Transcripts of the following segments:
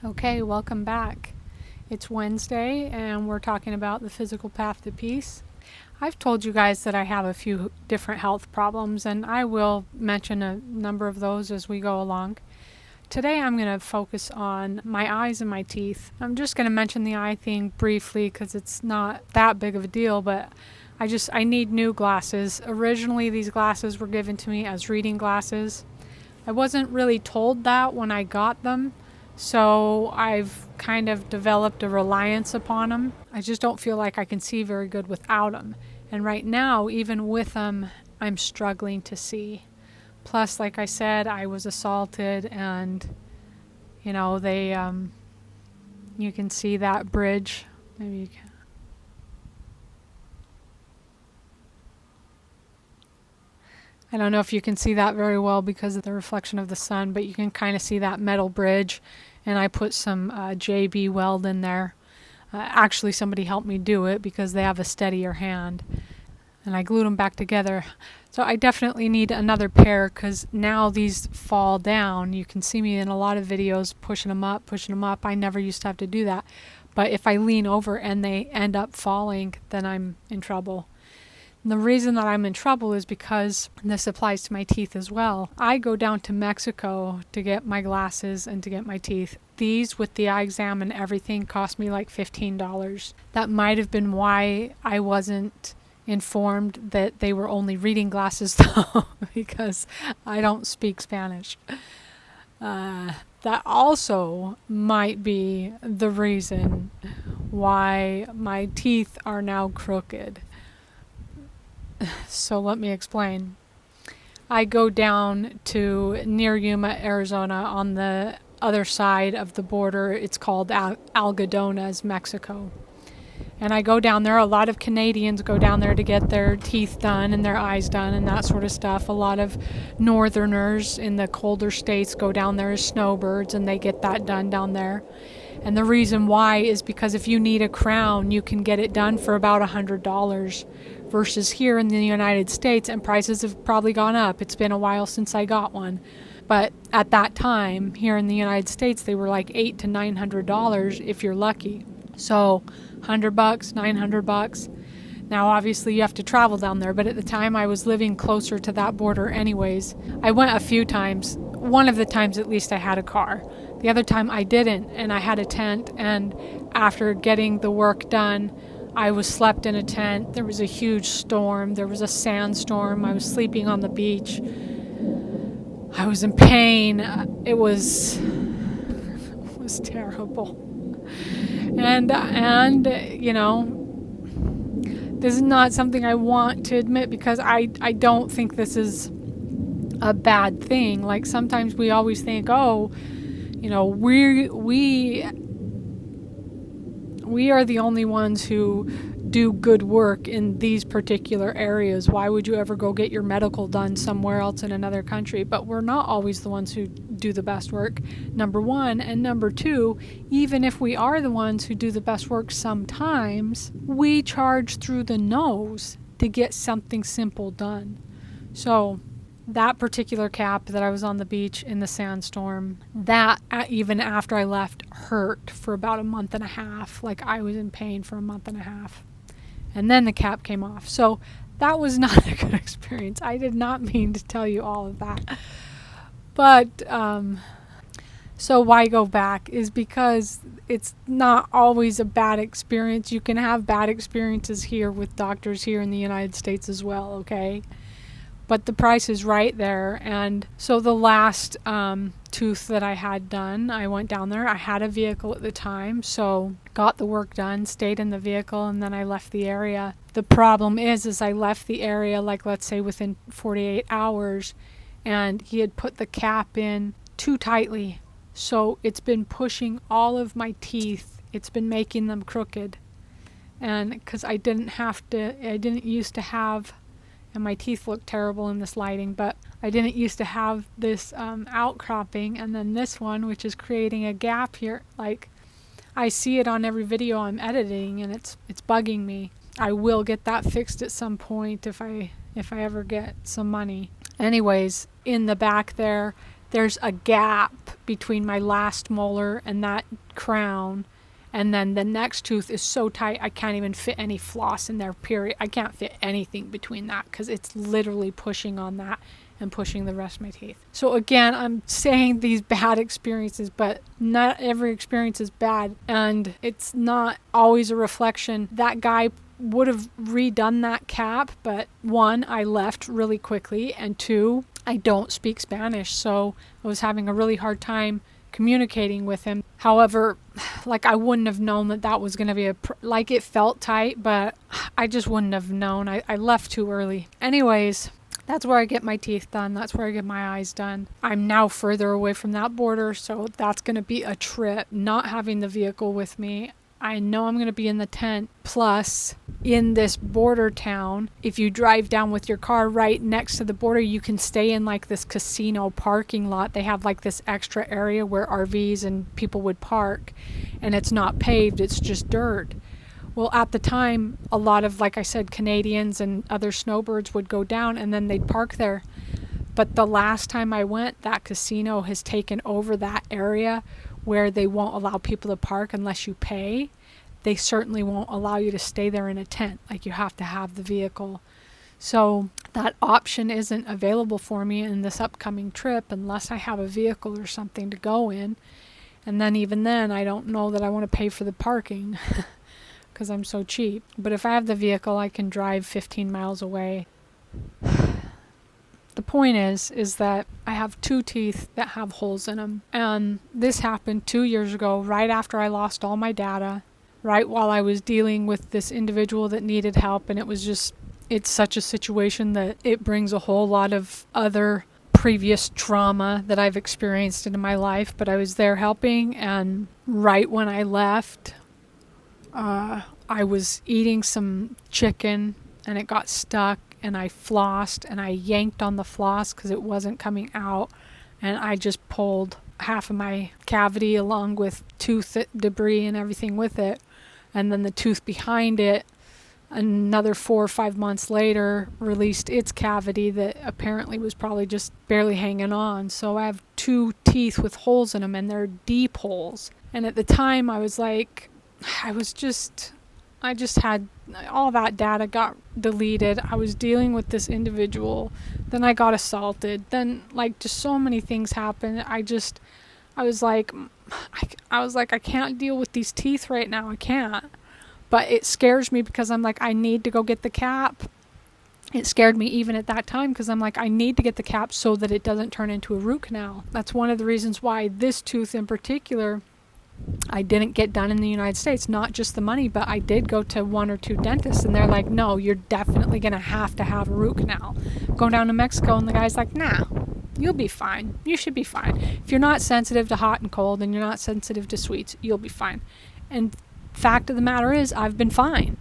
Okay, welcome back. It's Wednesday and we're talking about the physical path to peace. I've told you guys that I have a few different health problems and I will mention a number of those as we go along. Today I'm going to focus on my eyes and my teeth. I'm just going to mention the eye thing briefly because it's not that big of a deal, but I need new glasses. Originally these glasses were given to me as reading glasses. I wasn't really told that when I got them. So I've kind of developed a reliance upon them. I just don't feel like I can see very good without them. And right now, even with them, I'm struggling to see. Plus, like I said, I was assaulted and, you can see that bridge. Maybe you can. I don't know if you can see that very well because of the reflection of the sun, but you can kind of see that metal bridge. And I put some JB Weld in there. Actually, somebody helped me do it because they have a steadier hand. And I glued them back together. So I definitely need another pair because now these fall down. You can see me in a lot of videos pushing them up, pushing them up. I never used to have to do that. But if I lean over and they end up falling, then I'm in trouble. The reason that I'm in trouble is because this applies to my teeth as well. I go down to Mexico to get my glasses and to get my teeth. These, with the eye exam and everything, cost me like $15. That might have been why I wasn't informed that they were only reading glasses, though, because I don't speak Spanish. That also might be the reason why my teeth are now crooked. So let me explain. I go down to near Yuma, Arizona, on the other side of the border. It's called Algodones, Mexico. And I go down there. A lot of Canadians go down there to get their teeth done and their eyes done and that sort of stuff. A lot of northerners in the colder states go down there as snowbirds and they get that done down there. And the reason why is because if you need a crown, you can get it done for about $100 versus here in the United States, and prices have probably gone up. It's been a while since I got one. But at that time, here in the United States, they were like $800 to $900 if you're lucky. So $100, $900. Now, obviously, you have to travel down there, but at the time I was living closer to that border anyways. I went a few times. One of the times, at least, I had a car. The other time I didn't, and I had a tent, and after getting the work done, I was slept in a tent. There was a huge storm. There was a sandstorm. I was sleeping on the beach. I was in pain. It was terrible. And this is not something I want to admit because I don't think this is a bad thing. Like sometimes we always think, we are the only ones who do good work in these particular areas. Why would you ever go get your medical done somewhere else in another country? But we're not always the ones who do the best work, number one. And number two, even if we are the ones who do the best work sometimes, we charge through the nose to get something simple done. So that particular cap that I was on the beach in the sandstorm, that even after I left hurt for about a month and a half. Like I was in pain for a month and a half. And then the cap came off. So that was not a good experience. I did not mean to tell you all of that. But so why go back is because it's not always a bad experience. You can have bad experiences here with doctors here in the United States as well, okay? But the price is right there. And so the last tooth that I had done, I went down there. I had a vehicle at the time, so got the work done, stayed in the vehicle, and then I left the area. The problem is I left the area, like let's say within 48 hours, and he had put the cap in too tightly. So it's been pushing all of my teeth. It's been making them crooked. And because I didn't used to have, and my teeth look terrible in this lighting, but I didn't used to have this outcropping, and then this one, which is creating a gap here. Like, I see it on every video I'm editing, and it's bugging me. I will get that fixed at some point if I ever get some money. Anyways, in the back there, there's a gap between my last molar and that crown. And then the next tooth is so tight, I can't even fit any floss in there, period. I can't fit anything between that because it's literally pushing on that and pushing the rest of my teeth. So again, I'm saying these bad experiences, but not every experience is bad. And it's not always a reflection. That guy would have redone that cap, but one, I left really quickly, and two, I don't speak Spanish, so I was having a really hard time communicating with him. However, like, I wouldn't have known that was going to be like, it felt tight, but I just wouldn't have known. I left too early. Anyways, that's where I get my teeth done. That's where I get my eyes done. I'm now further away from that border, so that's going to be a trip, not having the vehicle with me. I know I'm going to be in the tent. Plus, in this border town, if you drive down with your car right next to the border, you can stay in like this casino parking lot. They have like this extra area where RVs and people would park, and it's not paved, it's just dirt. Well, at the time, a lot of, like I said, Canadians and other snowbirds would go down and then they'd park there. But the last time I went, that casino has taken over that area where they won't allow people to park unless you pay. They certainly won't allow you to stay there in a tent. Like, you have to have the vehicle. So that option isn't available for me in this upcoming trip unless I have a vehicle or something to go in. And then even then, I don't know that I want to pay for the parking because I'm so cheap. But if I have the vehicle, I can drive 15 miles away. The point is that I have 2 teeth that have holes in them. And this happened 2 years ago, right after I lost all my data, right while I was dealing with this individual that needed help. And it's such a situation that it brings a whole lot of other previous trauma that I've experienced in my life. But I was there helping, and right when I left, I was eating some chicken and it got stuck. And I flossed and I yanked on the floss because it wasn't coming out. And I just pulled half of my cavity along with tooth debris and everything with it. And then the tooth behind it, another 4 or 5 months later, released its cavity that apparently was probably just barely hanging on. So I have 2 teeth with holes in them, and they're deep holes. And at the time I was like, I just had all that data got deleted. I was dealing with this individual. Then I got assaulted. Then, like, just so many things happened. I was like, I can't deal with these teeth right now. I can't. But it scares me because I'm like, I need to go get the cap. It scared me even at that time because I'm like, I need to get the cap so that it doesn't turn into a root canal. That's one of the reasons why this tooth in particular, I didn't get done in the United States. Not just the money, but I did go to 1 or 2 dentists, and they're like, no, you're definitely going to have a root canal. Going down to Mexico, and the guy's like, nah, you'll be fine. You should be fine. If you're not sensitive to hot and cold and you're not sensitive to sweets, you'll be fine. And fact of the matter is, I've been fine.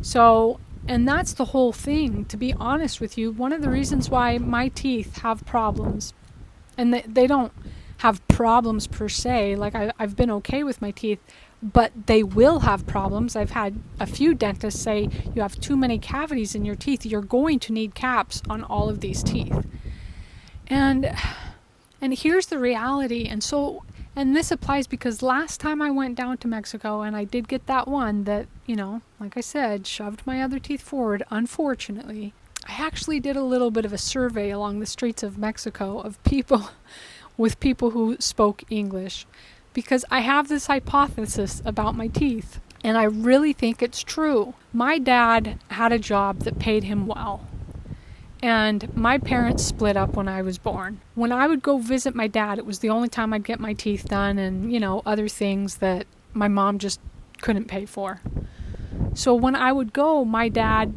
So, and that's the whole thing, to be honest with you. One of the reasons why my teeth have problems, and they don't have problems per se, like I've been okay with my teeth, but they will have problems. I've had a few dentists say, you have too many cavities in your teeth, you're going to need caps on all of these teeth. And here's the reality. And this applies because last time I went down to Mexico and I did get that one that, like I said, shoved my other teeth forward, unfortunately, I actually did a little bit of a survey along the streets of Mexico of people with people who spoke English, because I have this hypothesis about my teeth, and I really think it's true. My dad had a job that paid him well, and my parents split up when I was born. When I would go visit my dad, it was the only time I'd get my teeth done and, other things that my mom just couldn't pay for. So when I would go, my dad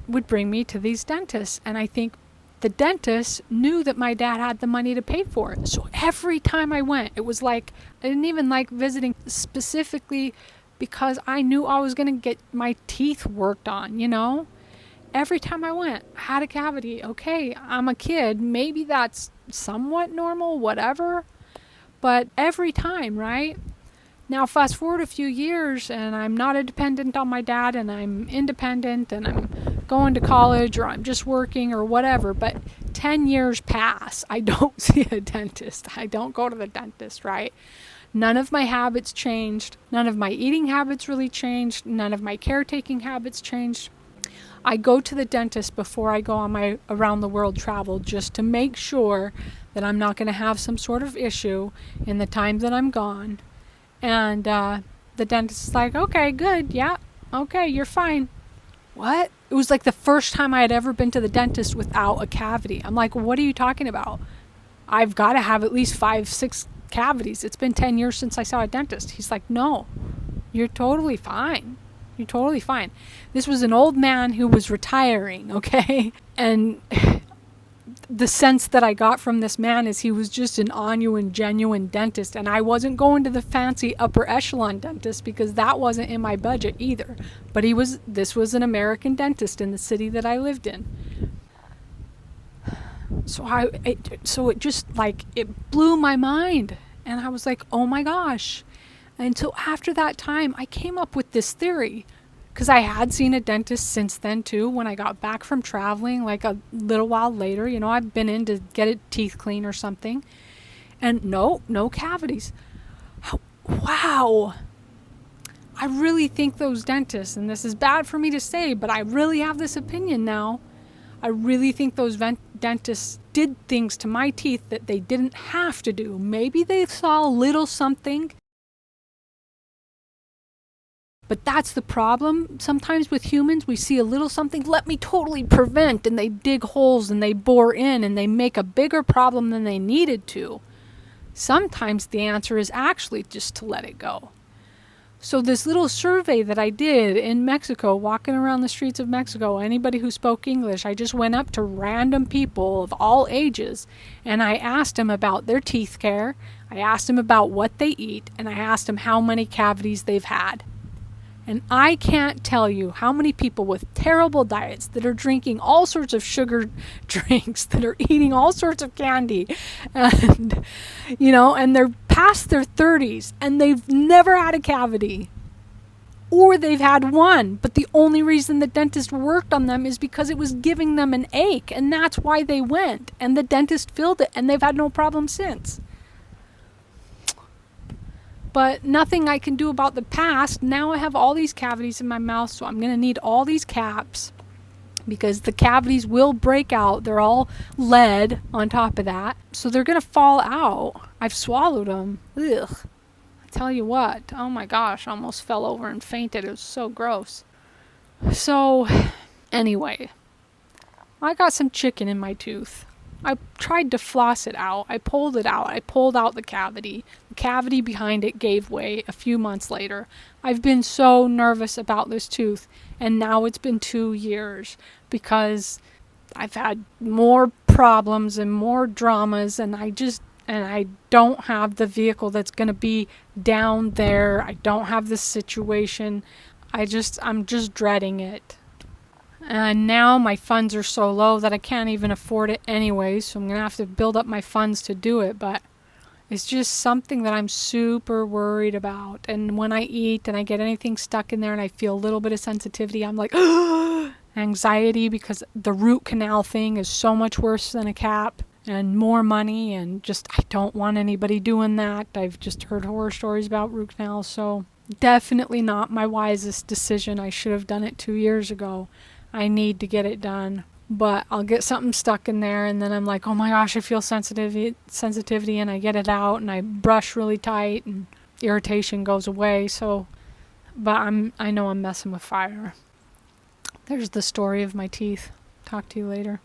would bring me to these dentists, and I think the dentist knew that my dad had the money to pay for it. So every time I went, it was like, I didn't even like visiting specifically because I knew I was going to get my teeth worked on, Every time I went, I had a cavity. Okay, I'm a kid. Maybe that's somewhat normal, whatever. But every time, right? Now, fast forward a few years, and I'm not a dependent on my dad, and I'm independent, and I'm going to college, or I'm just working, or whatever. But 10 years pass. I don't see a dentist. I don't go to the dentist, right? None of my habits changed. None of my eating habits really changed. None of my caretaking habits changed. I go to the dentist before I go on my around the world travel just to make sure that I'm not going to have some sort of issue in the time that I'm gone. And the dentist is like, okay, good. Yeah. Okay, you're fine. What? It was like the first time I had ever been to the dentist without a cavity. I'm like, what are you talking about? I've got to have at least 5, 6 cavities. It's been 10 years since I saw a dentist. He's like, no, you're totally fine. You're totally fine. This was an old man who was retiring, okay? And the sense that I got from this man is he was just an genuine dentist, and I wasn't going to the fancy upper echelon dentist because that wasn't in my budget either. But this was an American dentist in the city that I lived in. So it just like, it blew my mind. And I was like, oh my gosh. Until after that time, I came up with this theory. Because I had seen a dentist since then too, when I got back from traveling, like a little while later. You know, I've been in to get a teeth clean or something. And no cavities. Wow. I really think those dentists, and this is bad for me to say, but I really have this opinion now. I really think those dentists did things to my teeth that they didn't have to do. Maybe they saw a little something. But that's the problem. Sometimes with humans, we see a little something, let me totally prevent, and they dig holes and they bore in and they make a bigger problem than they needed to. Sometimes the answer is actually just to let it go. So this little survey that I did in Mexico, walking around the streets of Mexico, anybody who spoke English, I just went up to random people of all ages and I asked them about their teeth care, I asked them about what they eat, and I asked them how many cavities they've had. And I can't tell you how many people with terrible diets that are drinking all sorts of sugar drinks, that are eating all sorts of candy, and, and they're past their 30s and they've never had a cavity. Or they've had one, but the only reason the dentist worked on them is because it was giving them an ache, and that's why they went. And the dentist filled it, and they've had no problem since. But nothing I can do about the past. Now I have all these cavities in my mouth, so I'm going to need all these caps because the cavities will break out. They're all lead on top of that, so they're going to fall out. I've swallowed them. Ugh. I tell you what. Oh my gosh, I almost fell over and fainted. It was so gross. So, anyway, I got some chicken in my tooth. I tried to floss it out. I pulled it out. I pulled out the cavity. The cavity behind it gave way a few months later. I've been so nervous about this tooth, and now it's been 2 years because I've had more problems and more dramas, and I don't have the vehicle that's going to be down there. I don't have this situation. I'm just dreading it. And now my funds are so low that I can't even afford it anyway, so I'm going to have to build up my funds to do it. But it's just something that I'm super worried about. And when I eat and I get anything stuck in there and I feel a little bit of sensitivity, I'm like, anxiety, because the root canal thing is so much worse than a cap and more money. And just, I don't want anybody doing that. I've just heard horror stories about root canals. So definitely not my wisest decision. I should have done it 2 years ago. I need to get it done, but I'll get something stuck in there and then I'm like, oh my gosh, I feel sensitivity, and I get it out and I brush really tight and irritation goes away. So, but I know I'm messing with fire. There's the story of my teeth. Talk to you later.